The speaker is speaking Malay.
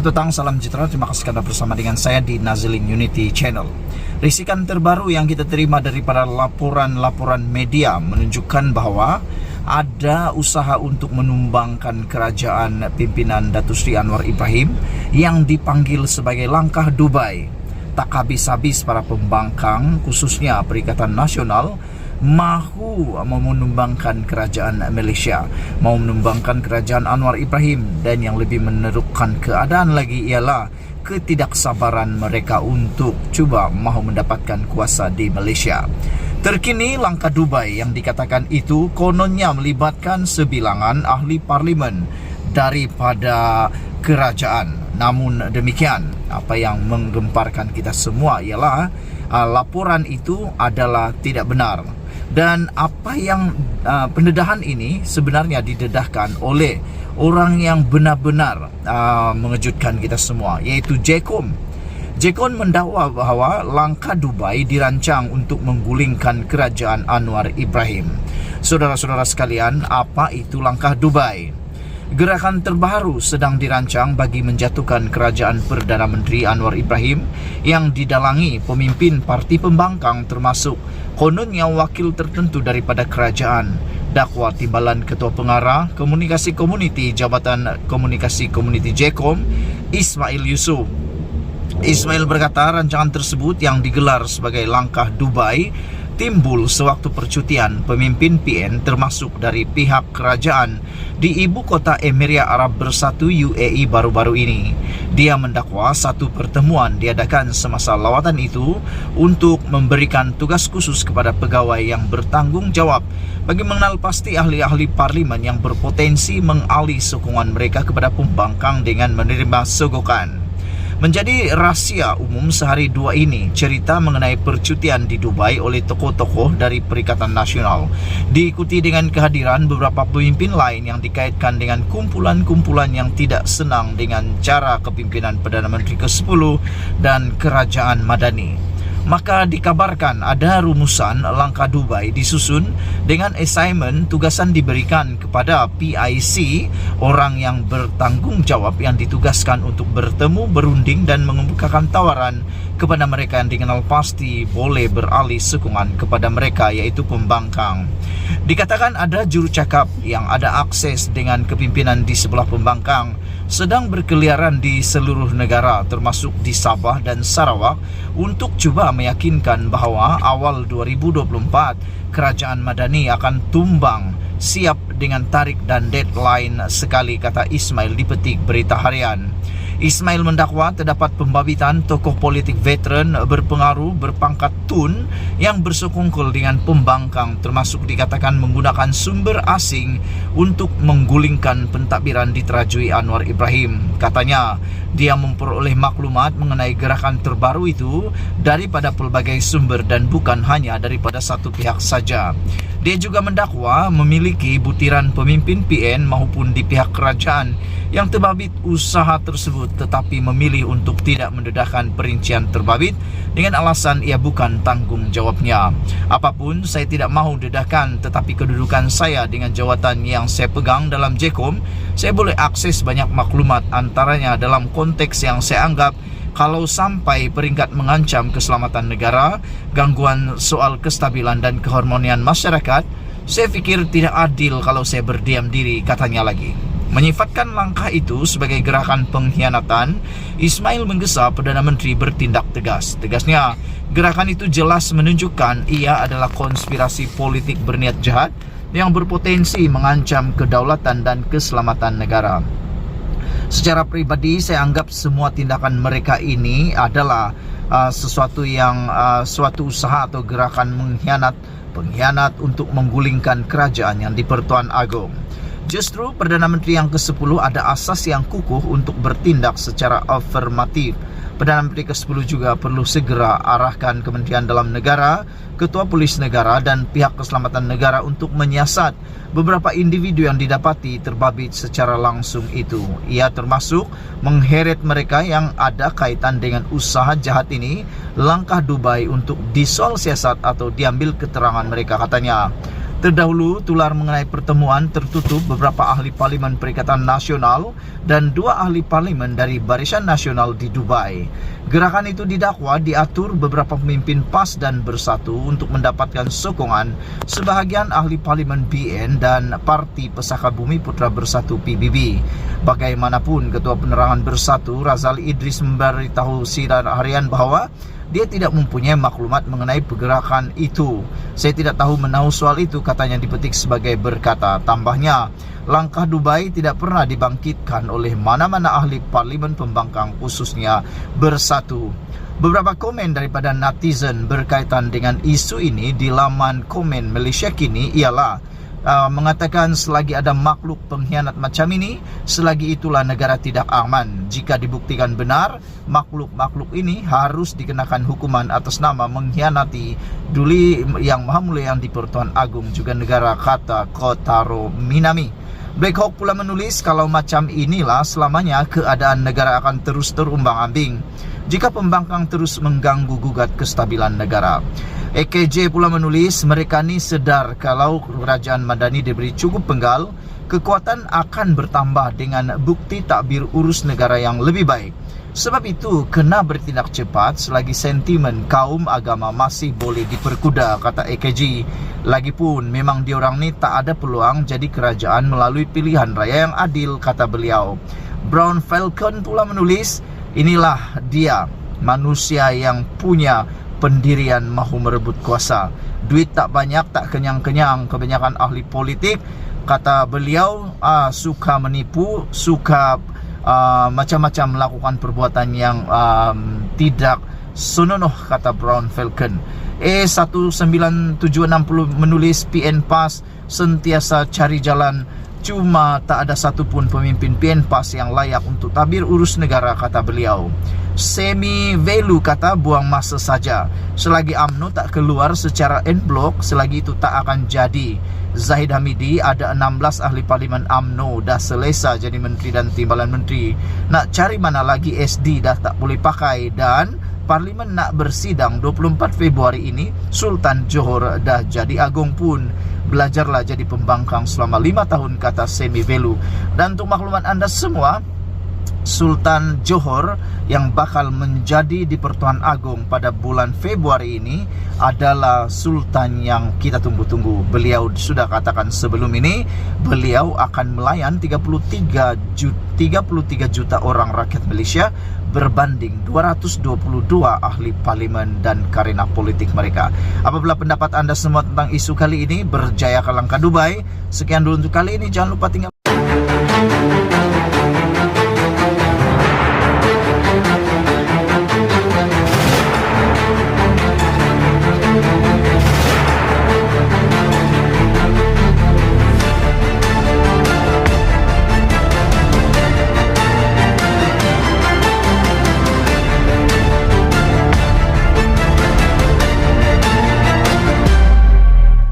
Selamat petang, salam sejahtera. Terima kasih karena bersama dengan saya di Nazilin Unity Channel. Risikan terbaru yang kita terima daripada laporan-laporan media menunjukkan bahwa ada usaha untuk menumbangkan kerajaan pimpinan Datuk Seri Anwar Ibrahim yang dipanggil sebagai langkah Dubai. Tak habis-habis para pembangkang, khususnya Perikatan Nasional, mahu menumbangkan kerajaan Malaysia, mahu menumbangkan kerajaan Anwar Ibrahim, dan yang lebih menerukkan keadaan lagi ialah ketidaksabaran mereka untuk cuba mahu mendapatkan kuasa di Malaysia. Terkini langkah Dubai yang dikatakan itu kononnya melibatkan sebilangan ahli parlimen daripada kerajaan. Namun demikian, apa yang menggemparkan kita semua ialah laporan itu adalah tidak benar. Dan apa yang pendedahan ini sebenarnya didedahkan oleh orang yang benar-benar mengejutkan kita semua, iaitu Jekon. Jekon mendakwa bahawa langkah Dubai dirancang untuk menggulingkan kerajaan Anwar Ibrahim. Saudara-saudara sekalian, apa itu langkah Dubai? Gerakan terbaru sedang dirancang bagi menjatuhkan kerajaan Perdana Menteri Anwar Ibrahim yang didalangi pemimpin parti pembangkang termasuk kononnya wakil tertentu daripada kerajaan, dakwa timbalan Ketua Pengarah Komunikasi Komuniti Jabatan Komunikasi Komuniti JEKOM, Ismail Yusof. Ismail berkata rancangan tersebut yang digelar sebagai langkah Dubai timbul sewaktu percutian pemimpin PN termasuk dari pihak kerajaan di ibu kota Emirat Arab Bersatu UAE baru-baru ini. Dia mendakwa satu pertemuan diadakan semasa lawatan itu untuk memberikan tugas khusus kepada pegawai yang bertanggung jawab bagi mengenal pasti ahli-ahli parlimen yang berpotensi mengalih sokongan mereka kepada pembangkang dengan menerima sogokan. Menjadi rahsia umum sehari dua ini cerita mengenai percutian di Dubai oleh tokoh-tokoh dari Perikatan Nasional, diikuti dengan kehadiran beberapa pemimpin lain yang dikaitkan dengan kumpulan-kumpulan yang tidak senang dengan cara kepimpinan Perdana Menteri ke-10 dan Kerajaan Madani. Maka dikabarkan ada rumusan langkah Dubai disusun dengan assignment tugasan diberikan kepada PIC, orang yang bertanggung jawab yang ditugaskan untuk bertemu, berunding dan mengemukakan tawaran kepada mereka yang dikenal pasti boleh beralih sokongan kepada mereka, iaitu pembangkang. Dikatakan ada jurucakap yang ada akses dengan kepimpinan di sebelah pembangkang sedang berkeliaran di seluruh negara termasuk di Sabah dan Sarawak untuk cuba meyakinkan bahawa awal 2024 kerajaan Madani akan tumbang, siap dengan tarik dan deadline sekali, kata Ismail dipetik Berita Harian. Ismail mendakwa terdapat pembabitan tokoh politik veteran berpengaruh berpangkat tun yang bersekongkol dengan pembangkang, termasuk dikatakan menggunakan sumber asing untuk menggulingkan pentadbiran diterajui Anwar Ibrahim. Katanya, dia memperoleh maklumat mengenai gerakan terbaru itu daripada pelbagai sumber dan bukan hanya daripada satu pihak saja. Dia juga mendakwa memiliki butiran pemimpin PN maupun di pihak kerajaan yang terbabit usaha tersebut tetapi memilih untuk tidak mendedahkan perincian terbabit dengan alasan ia bukan tanggung jawabnya. Apapun, saya tidak mahu dedahkan, tetapi kedudukan saya dengan jawatan yang saya pegang dalam JEKOM, saya boleh akses banyak maklumat, antaranya dalam konteks yang saya anggap kalau sampai peringkat mengancam keselamatan negara, gangguan soal kestabilan dan keharmonian masyarakat, saya fikir tidak adil kalau saya berdiam diri, katanya lagi. Menyifatkan langkah itu sebagai gerakan pengkhianatan, Ismail menggesa Perdana Menteri bertindak tegas. Tegasnya, gerakan itu jelas menunjukkan ia adalah konspirasi politik berniat jahat yang berpotensi mengancam kedaulatan dan keselamatan negara. Secara pribadi, saya anggap semua tindakan mereka ini adalah suatu usaha atau gerakan pengkhianat untuk menggulingkan kerajaan yang di-Pertuan Agong. Justru Perdana Menteri yang ke-10 ada asas yang kukuh untuk bertindak secara afirmatif. Perdana Menteri ke-10 juga perlu segera arahkan Kementerian Dalam Negara, Ketua Polis Negara dan pihak keselamatan negara untuk menyiasat beberapa individu yang didapati terbabit secara langsung itu. Ia termasuk mengheret mereka yang ada kaitan dengan usaha jahat ini, langkah Dubai untuk disoal siasat atau diambil keterangan mereka, katanya. Terdahulu tular mengenai pertemuan tertutup beberapa ahli parlimen Perikatan Nasional dan 2 ahli parlimen dari Barisan Nasional di Dubai. Gerakan itu didakwa diatur beberapa pemimpin PAS dan Bersatu untuk mendapatkan sokongan sebahagian ahli parlimen BN dan Parti Pesaka Bumi Putra Bersatu PBB. Bagaimanapun, Ketua Penerangan Bersatu Razali Idris memberitahu Sinar Harian bahwa dia tidak mempunyai maklumat mengenai pergerakan itu. Saya tidak tahu menahu soal itu, katanya dipetik sebagai berkata. Tambahnya, langkah Dubai tidak pernah dibangkitkan oleh mana-mana ahli parlimen pembangkang khususnya Bersatu. Beberapa komen daripada netizen berkaitan dengan isu ini di laman komen Malaysia Kini ialah mengatakan selagi ada makhluk pengkhianat macam ini, selagi itulah negara tidak aman. Jika dibuktikan benar, makhluk-makhluk ini harus dikenakan hukuman atas nama mengkhianati Duli Yang Maha Mulia Yang di-Pertuan Agong juga negara, kata Kotaro Minami. Black Hawk pula menulis, kalau macam inilah selamanya keadaan negara akan terus terumbang-ambing jika pembangkang terus mengganggu gugat kestabilan negara. EKJ pula menulis, mereka ni sedar kalau kerajaan Madani diberi cukup penggal, kekuatan akan bertambah dengan bukti takbir urus negara yang lebih baik. Sebab itu, kena bertindak cepat selagi sentimen kaum agama masih boleh diperkuda, kata EKJ. Lagipun, memang diorang ni tak ada peluang jadi kerajaan melalui pilihan raya yang adil, kata beliau. Brown Falcon pula menulis, inilah dia, manusia yang punya pendirian mahu merebut kuasa. Duit tak banyak, tak kenyang-kenyang. Kebanyakan ahli politik, kata beliau, suka menipu, suka macam-macam melakukan perbuatan yang tidak senonoh, kata Brown Falcon. E19760 menulis, PN PAS sentiasa cari jalan, cuma tak ada satupun pemimpin PN PAS yang layak untuk tabir urus negara, kata beliau. Semi Velu kata, buang masa saja. Selagi UMNO tak keluar secara en blok, selagi itu tak akan jadi. Zahid Hamidi, ada 16 ahli parlimen UMNO dah selesa jadi menteri dan timbalan menteri. Nak cari mana lagi SD dah tak boleh pakai, dan parlimen nak bersidang 24 Februari ini. Sultan Johor dah jadi Agong pun. Belajarlah jadi pembangkang selama 5 tahun, kata Semi Velu. Dan untuk maklumat anda semua, Sultan Johor yang bakal menjadi di-Pertuan Agong pada bulan Februari ini adalah Sultan yang kita tunggu-tunggu. Beliau sudah katakan sebelum ini, beliau akan melayan 33 juta orang rakyat Malaysia berbanding 222 ahli parlimen dan karena politik mereka. Apabila pendapat anda semua tentang isu kali ini, berjaya ke langkah Dubai. Sekian dulu untuk kali ini, jangan lupa tinggal